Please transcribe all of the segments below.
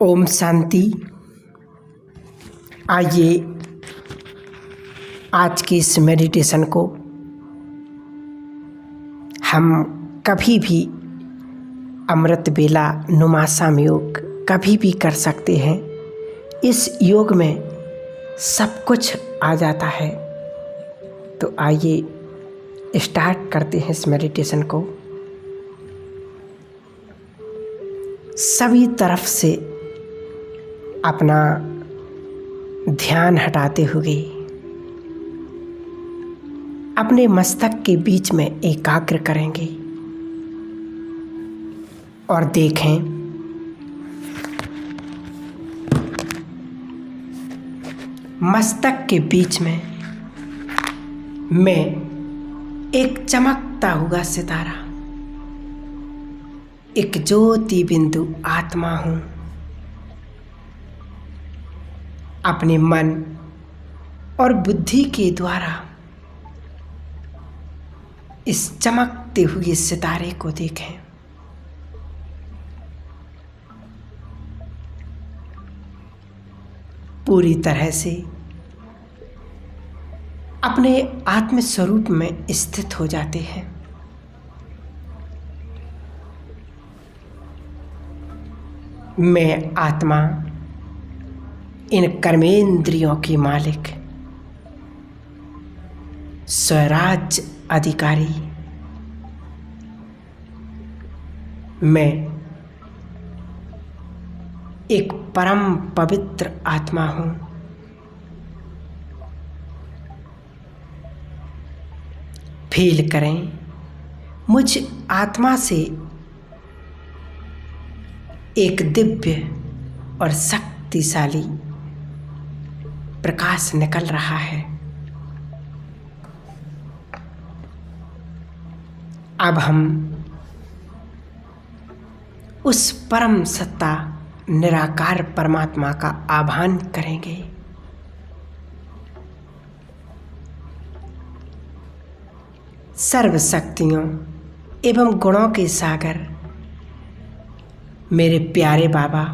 ओम शांति। आइए आज की इस मेडिटेशन को हम कभी भी अमृत बेला नुमा साम योग कभी भी कर सकते हैं। इस योग में सब कुछ आ जाता है। तो आइए स्टार्ट करते हैं इस मेडिटेशन को। सभी तरफ से अपना ध्यान हटाते हुए अपने मस्तक के बीच में एकाग्र करेंगे और देखें मस्तक के बीच में मैं एक चमकता हुआ सितारा, एक ज्योति बिंदु आत्मा हूँ। अपने मन और बुद्धि के द्वारा इस चमकते हुए सितारे को देखें। पूरी तरह से अपने आत्म स्वरूप में स्थित हो जाते हैं। मैं आत्मा इन कर्मेंद्रियों की मालिक, स्वराज्य अधिकारी, मैं एक परम पवित्र आत्मा हूँ। फील करें मुझ आत्मा से एक दिव्य और शक्तिशाली प्रकाश निकल रहा है। अब हम उस परम सत्ता निराकार परमात्मा का आह्वान करेंगे। सर्व शक्तियों एवं गुणों के सागर मेरे प्यारे बाबा,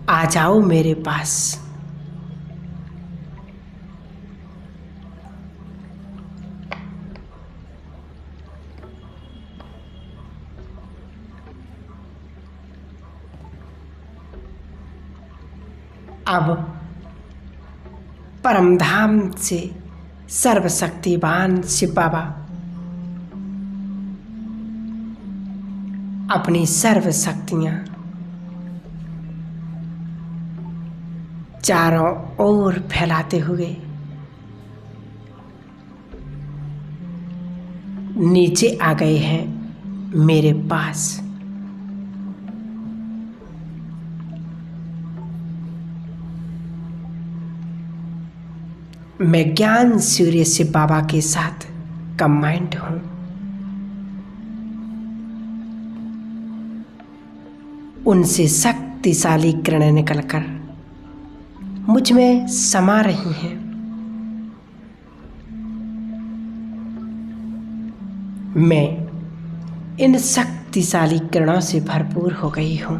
आ जाओ मेरे पास। अब परमधाम से सर्वशक्तिवान शिव बाबा अपनी सर्व शक्तियाँ चारों ओर फैलाते हुए नीचे आ गए हैं मेरे पास। मैं ज्ञान सूर्य शिव बाबा के साथ कंबाइंड हूँ। उनसे शक्तिशाली किरणें निकलकर मुझ में समा रही हैं। मैं इन शक्तिशाली किरणों से भरपूर हो गई हूँ।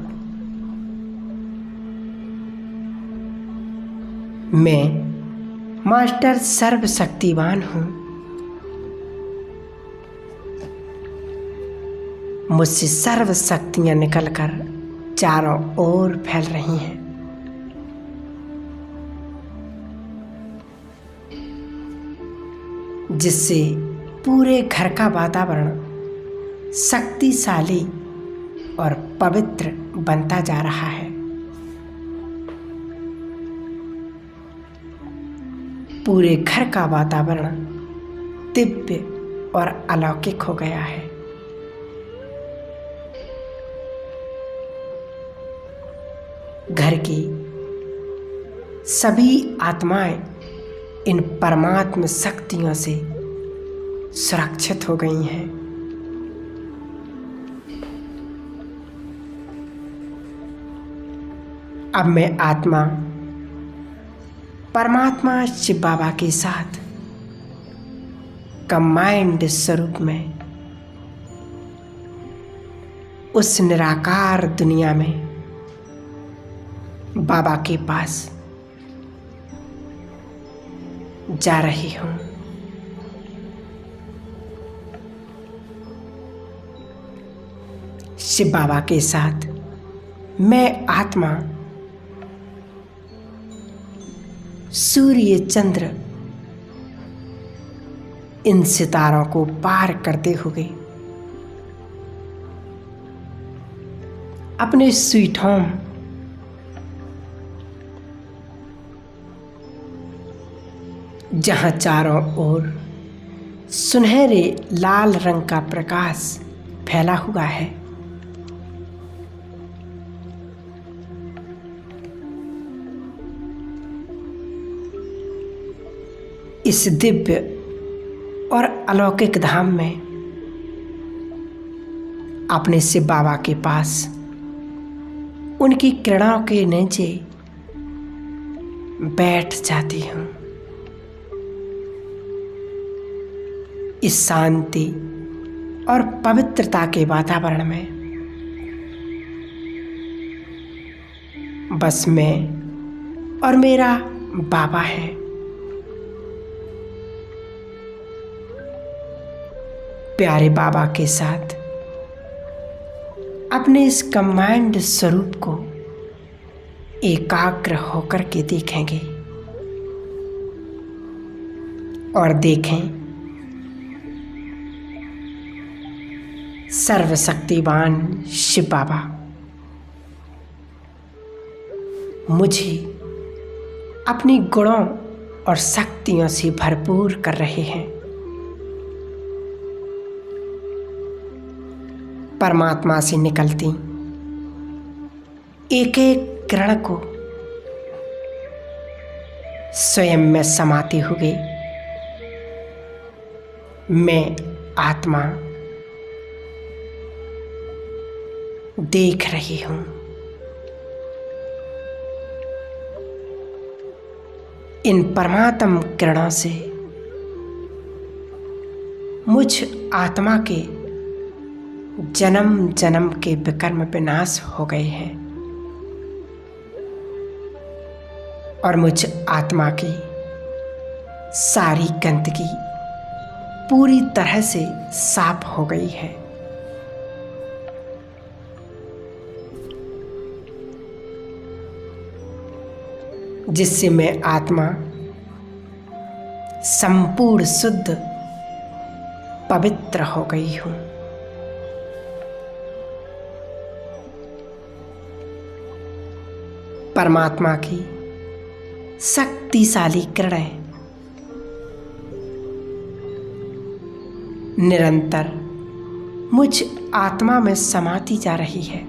मैं मास्टर सर्वशक्तिवान हूँ। मुझसे सर्व शक्तियाँ निकलकर चारों ओर फैल रही हैं। जिससे पूरे घर का वातावरण शक्तिशाली और पवित्र बनता जा रहा है। पूरे घर का वातावरण दिव्य और अलौकिक हो गया है। घर की सभी आत्माएं इन परमात्म शक्तियों से सुरक्षित हो गई हैं। अब मैं आत्मा परमात्मा शिव बाबा के साथ कंबाइंड स्वरूप में उस निराकार दुनिया में बाबा के पास जा रही हूँ। शिव बाबा के साथ मैं आत्मा सूर्य चंद्र इन सितारों को पार करते हुए अपने स्वीट होम जहां चारों ओर सुनहरे लाल रंग का प्रकाश फैला हुआ है, इस दिव्य और अलौकिक धाम में अपने शिव बाबा के पास उनकी किरणों के नीचे बैठ जाती हूँ। इस शांति और पवित्रता के वातावरण में बस मैं और मेरा बाबा है। प्यारे बाबा के साथ अपने इस कंबाइंड स्वरूप को एकाग्र होकर के देखेंगे और देखें सर्वशक्तिवान शिव बाबा मुझे अपनी गुणों और शक्तियों से भरपूर कर रहे हैं। परमात्मा से निकलती एक एक किरण को स्वयं में समाते हुए मैं आत्मा देख रही हूँ। इन परमात्म किरणों से मुझ आत्मा के जन्म जन्म के विकर्म विनाश हो गए हैं और मुझ आत्मा की सारी गंदगी पूरी तरह से साफ हो गई है। जिससे मैं आत्मा संपूर्ण शुद्ध पवित्र हो गई हूँ। परमात्मा की शक्तिशाली किरणें निरंतर मुझ आत्मा में समाती जा रही है।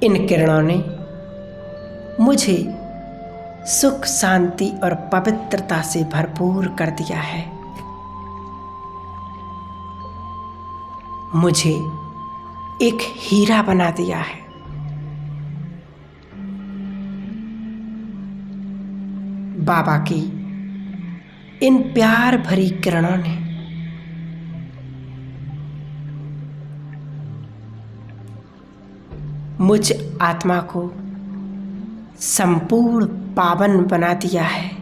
इन किरणों ने मुझे सुख शांति और पवित्रता से भरपूर कर दिया है। मुझे एक हीरा बना दिया है। बाबा की इन प्यार भरी किरणों ने मुझ आत्मा को संपूर्ण पावन बना दिया है।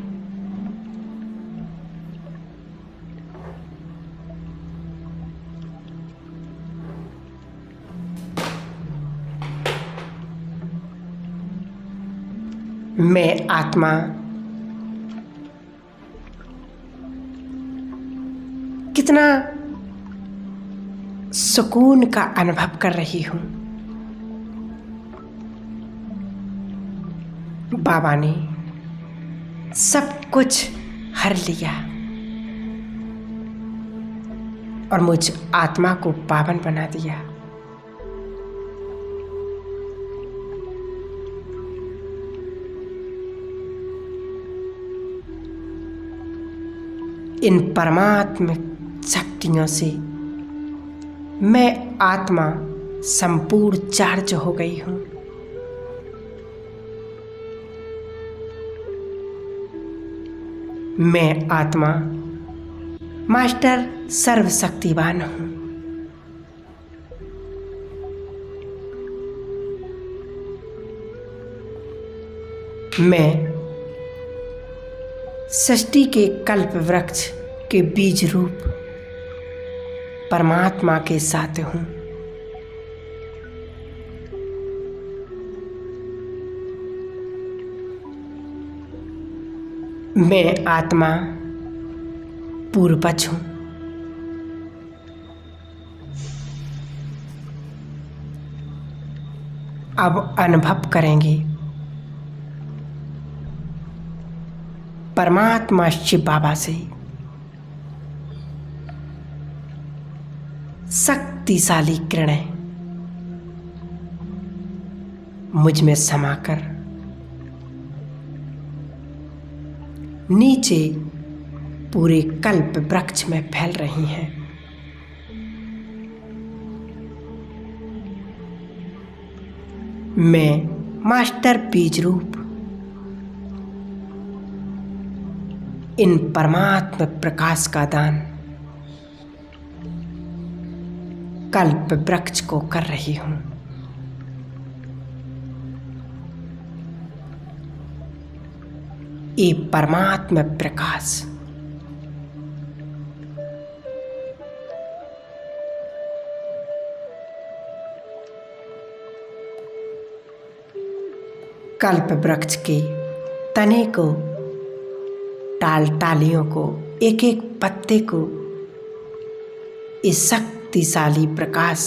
मैं आत्मा कितना सुकून का अनुभव कर रही हूँ। बाबा ने सब कुछ हर लिया और मुझ आत्मा को पावन बना दिया। इन परमात्म शक्तियों से मैं आत्मा संपूर्ण चार्ज हो गई हूँ। मैं आत्मा मास्टर सर्वशक्तिवान हूँ। मैं सृष्टि के कल्प वृक्ष के बीज रूप परमात्मा के साथ हूँ। मैं आत्मा पूर्वज हूँ। अब अनुभव करेंगे परमात्मा शिव बाबा से शक्तिशाली किरणें मुझ में समाकर नीचे पूरे कल्प वृक्ष में फैल रही हैं। मैं मास्टर बीज रूप इन परमात्मा प्रकाश का दान कल्प वृक्ष को कर रही हूँ। ये परमात्मा प्रकाश कल्प वृक्ष के तने को, टालियों को, एक एक पत्ते को इस शक्तिशाली प्रकाश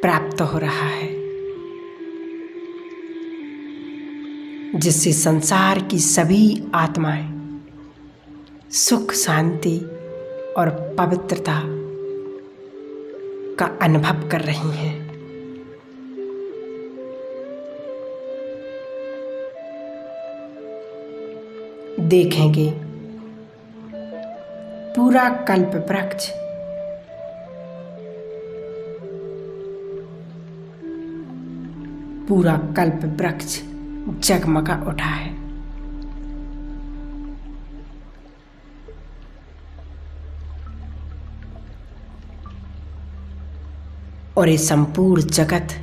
प्राप्त हो रहा है, जिससे संसार की सभी आत्माएं सुख, शांति और पवित्रता का अनुभव कर रही हैं। देखेंगे पूरा कल्प वृक्ष पूरा कल्प वृक्ष जगमगा उठा है। और ये संपूर्ण जगत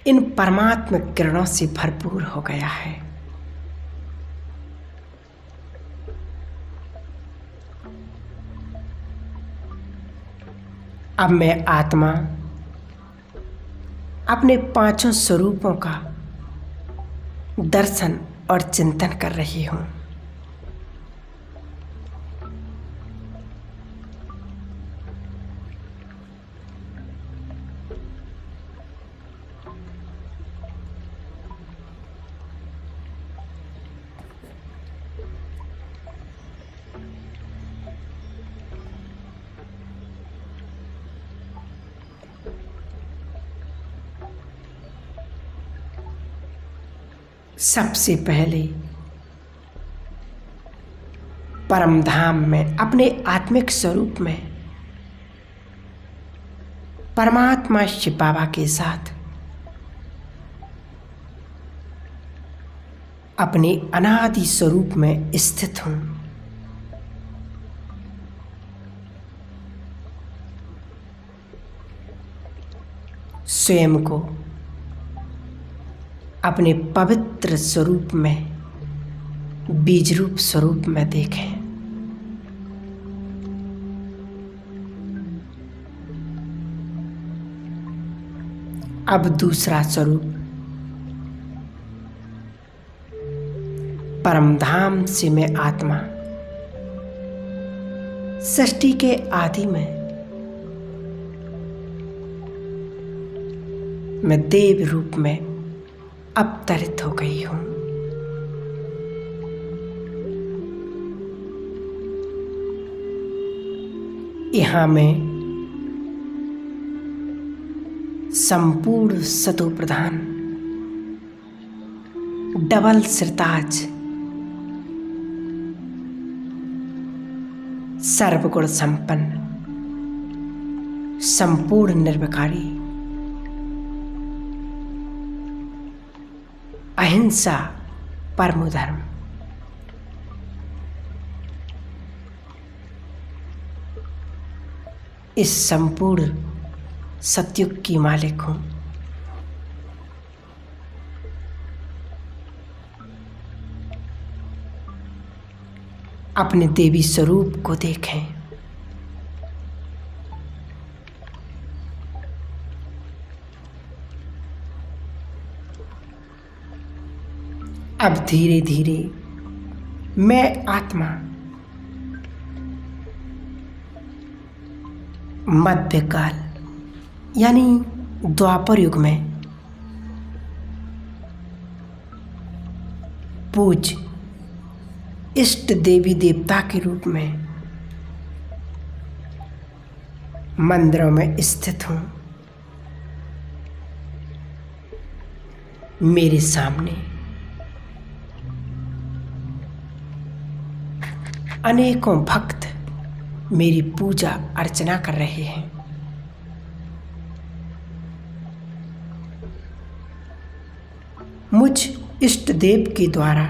इन परमात्मा किरणों से भरपूर हो गया है। अब मैं आत्मा अपने पांचों स्वरूपों का दर्शन और चिंतन कर रही हूँ। सबसे पहले परम धाम में अपने आत्मिक स्वरूप में परमात्मा शिव बाबा के साथ अपने अनादि स्वरूप में स्थित हूँ। स्वयं को अपने पवित्र स्वरूप में, बीज रूप स्वरूप में देखें। अब दूसरा स्वरूप परमधाम से मैं आत्मा सृष्टि के आदि में मैं देव रूप में अवतरित हो गई हूँ। यहाँ मैं संपूर्ण सतो प्रधान डबल सिरताज सर्वगुण संपन्न संपूर्ण निर्विकारी अहिंसा परमो धर्म इस संपूर्ण सतयुग की मालिक हूँ। अपने देवी स्वरूप को देखें। अब धीरे धीरे मैं आत्मा मध्यकाल यानी द्वापर युग में पूज इष्ट देवी देवता के रूप में मंदिरों में स्थित हूँ। मेरे सामने अनेकों भक्त मेरी पूजा अर्चना कर रहे हैं। मुझ इष्ट देव के द्वारा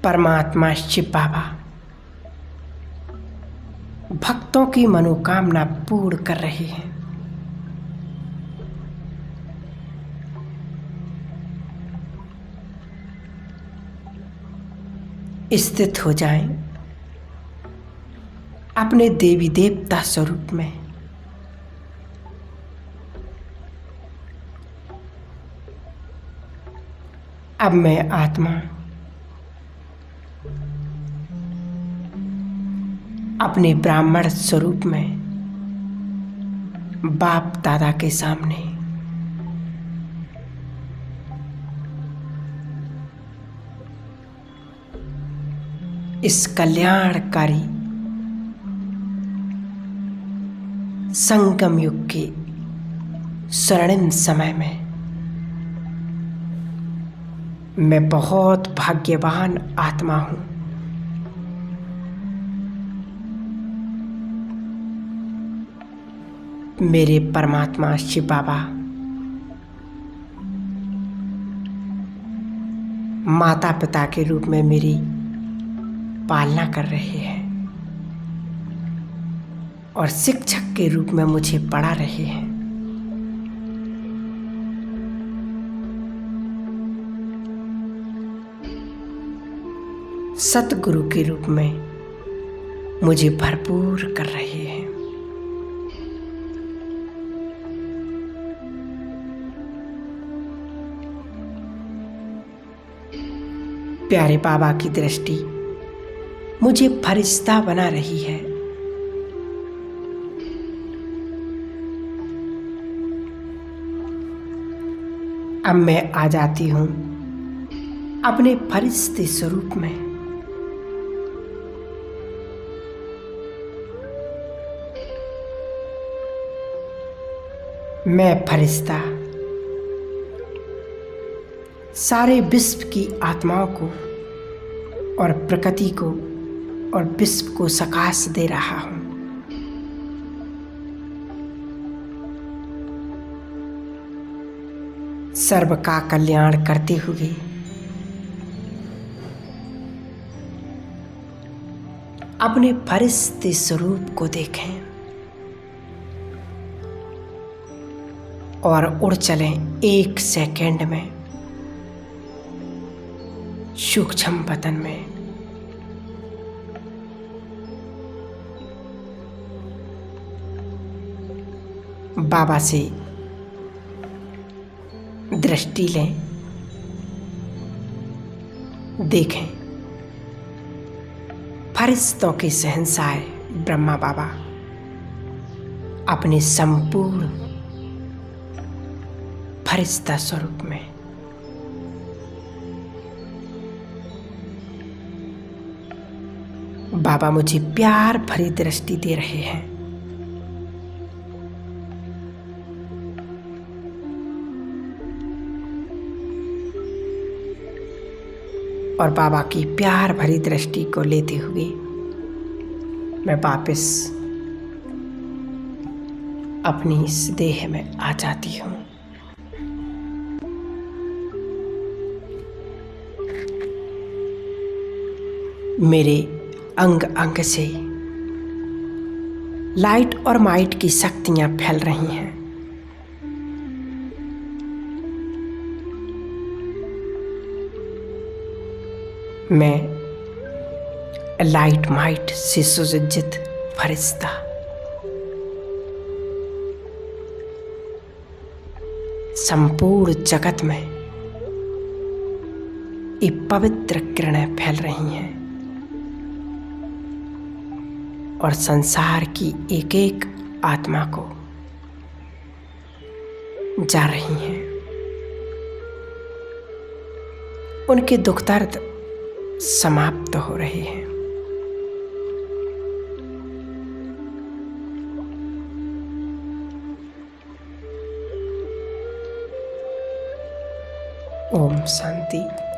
परमात्मा शिव बाबा भक्तों की मनोकामना पूर्ण कर रहे हैं। स्थित हो जाएं अपने देवी देवता स्वरूप में। अब मैं आत्मा अपने ब्राह्मण स्वरूप में बाप दादा के सामने इस कल्याणकारी संगम युग के स्वर्णिम समय में मैं बहुत भाग्यवान आत्मा हूँ। मेरे परमात्मा शिव बाबा माता पिता के रूप में मेरी पालना कर रहे हैं और शिक्षक के रूप में मुझे पढ़ा रहे हैं। सतगुरु के रूप में मुझे भरपूर कर रहे हैं। प्यारे बाबा की दृष्टि मुझे फरिश्ता बना रही है। अब मैं आ जाती हूँ अपने फरिश्ते स्वरूप में। मैं फरिश्ता सारे विश्व की आत्माओं को और प्रकृति को और विश्व को सकाश दे रहा हूँ। सर्व का कल्याण करते हुए अपने फरिश्ते स्वरूप को देखें और उड़ चलें एक सेकंड में सूक्ष्म वतन में। बाबा से दृष्टि लें, देखें फरिश्तों के शहंशाह ब्रह्मा बाबा अपने संपूर्ण फरिश्ता स्वरूप में। बाबा मुझे प्यार भरी दृष्टि दे रहे हैं। और बाबा की प्यार भरी दृष्टि को लेते हुए मैं वापस अपनी इस देह में आ जाती हूँ। मेरे अंग अंग से लाइट और माइट की शक्तियां फैल रही हैं। मैं लाइट माइट से सुसज्जित फरिश्ता संपूर्ण जगत में ये पवित्र किरणें फैल रही हैं और संसार की एक एक आत्मा को जा रही हैं। उनके दुख दर्द समाप्त हो रहे हैं। ओम शांति।